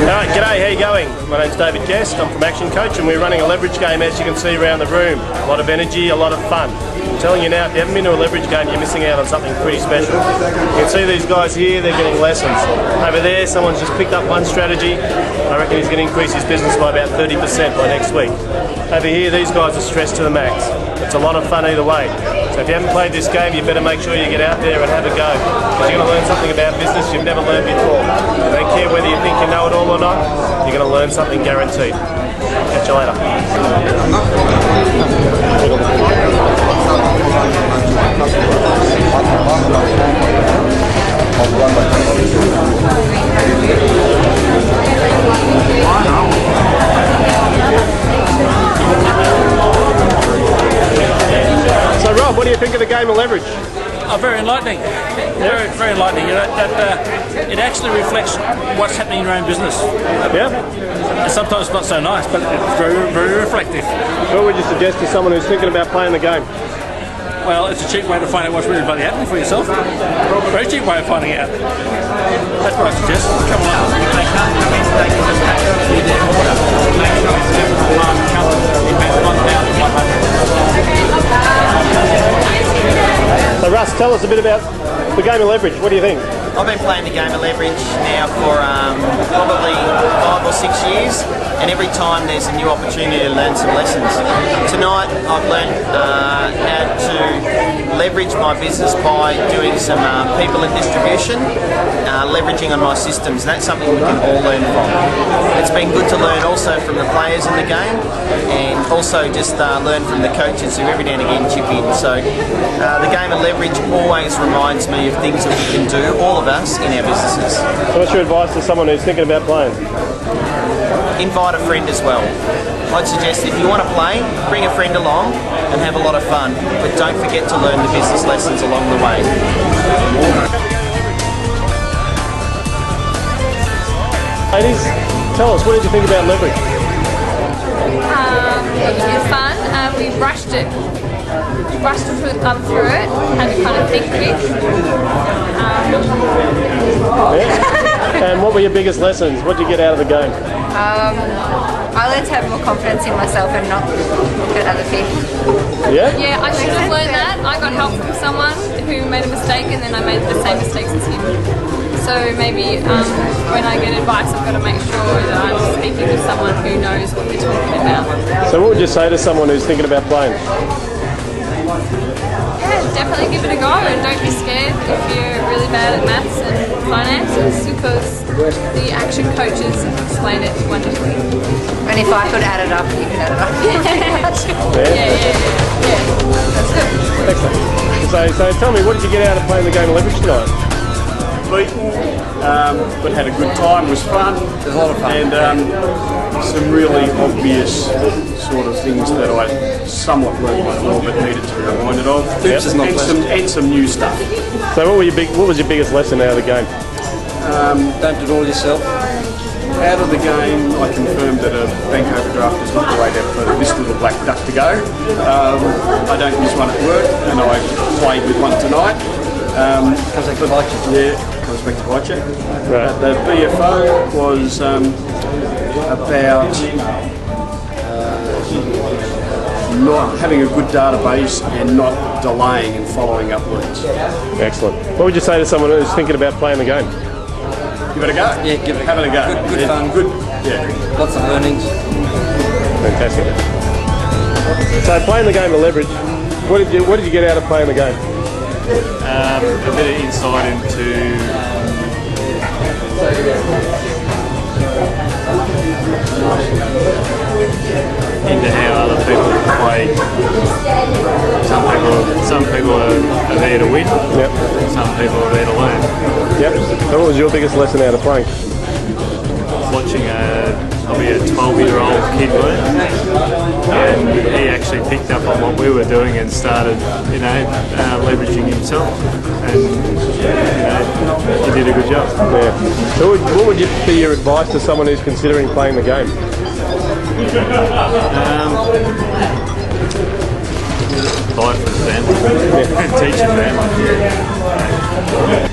Alright, g'day, how you going? My name's David Guest, I'm from Action Coach and we're running a leverage game as you can see around the room. A lot of energy, a lot of fun. I'm telling you now, if you haven't been to a leverage game, you're missing out on something pretty special. You can see these guys here, they're getting lessons. Over there, someone's just picked up one strategy. I reckon he's going to increase his business by about 30% by next week. Over here, these guys are stressed to the max. It's a lot of fun either way. So if you haven't played this game, you better make sure you get out there and have a go. Because you're going to learn something about business you've never learned before. I don't care whether you think you know it all or not, you're going to learn something guaranteed. Catch you later. So Rob, what do you think of the game of leverage? Oh, very enlightening. Very, very enlightening. You know, that it actually reflects what's happening in your own business. Yeah. And sometimes it's not so nice, but it's very, very reflective. What would you suggest to someone who's thinking about playing the game? Well, it's a cheap way to find out what's really bloody happening for yourself. Very cheap way of finding out. That's what I suggest. Come along. So Russ, tell us a bit about the game of leverage. What do you think? I've been playing the game of leverage now for probably 5 or 6 years, and every time there's a new opportunity to learn some lessons. Tonight I've learned how to leverage my business by doing some people and distribution, leveraging on my systems. That's something we can all learn from. It's been good to learn also from the players in the game, and also just learn from the coaches who every now and again chip in. So the game of leverage always reminds me of things that we can do, all of us, in our businesses. So what's your advice to someone who's thinking about playing? Invite a friend as well. I'd suggest if you want to play, bring a friend along and have a lot of fun, but don't forget to learn the business lessons along the way. Ladies, tell us, what did you think about leverage? It was fun. We rushed through it, had to kind of think quick. And what were your biggest lessons? What did you get out of the game? I learned to have more confidence in myself and not look at other people. Yeah? Yeah, I should have learned that. I got help from someone who made a mistake and then I made the same mistakes as him. So maybe when I get advice, I've got to make sure that I'm speaking to someone who knows what they're talking about. So what would you say to someone who's thinking about playing? Yeah, definitely give it a go and don't be scared if you're really bad at maths and finances, because the action coaches explain it wonderfully. And if I could add it up, you can add it up. Yeah. That's good. Excellent. So tell me, what did you get out of playing the game of leverage tonight? Beaten, but had a good time, was fun. It was a lot of fun. And some really obvious sort of things that I somewhat learned before but needed to be reminded of. Yep. And some new stuff. So what was your biggest lesson out of the game? Don't do it all yourself. Out of the game, I confirmed that a bank overdraft is not the way for this little black duck to go. I don't use one at work, and I played with one tonight. Comes back to bite you. Yeah, comes back to bite you. Right. The BFO was about not having a good database and not delaying and following up leads. Excellent. What would you say to someone who's thinking about playing the game? Give it a go. Yeah, give it a go. Have it a go. Good fun. Good. Yeah. Lots of learnings. Fantastic. So playing the game of leverage, what did you get out of playing the game? A bit of insight into how other people play. Some people are there to win. Yep. Some people are there to learn. Yep. So what was your biggest lesson out of playing? Watching probably a 12-year-old kid learn, and he actually picked up on what we were doing and started, leveraging himself, and he did a good job. Yeah. So what would be your advice to someone who's considering playing the game? buy it for the family, teach your family.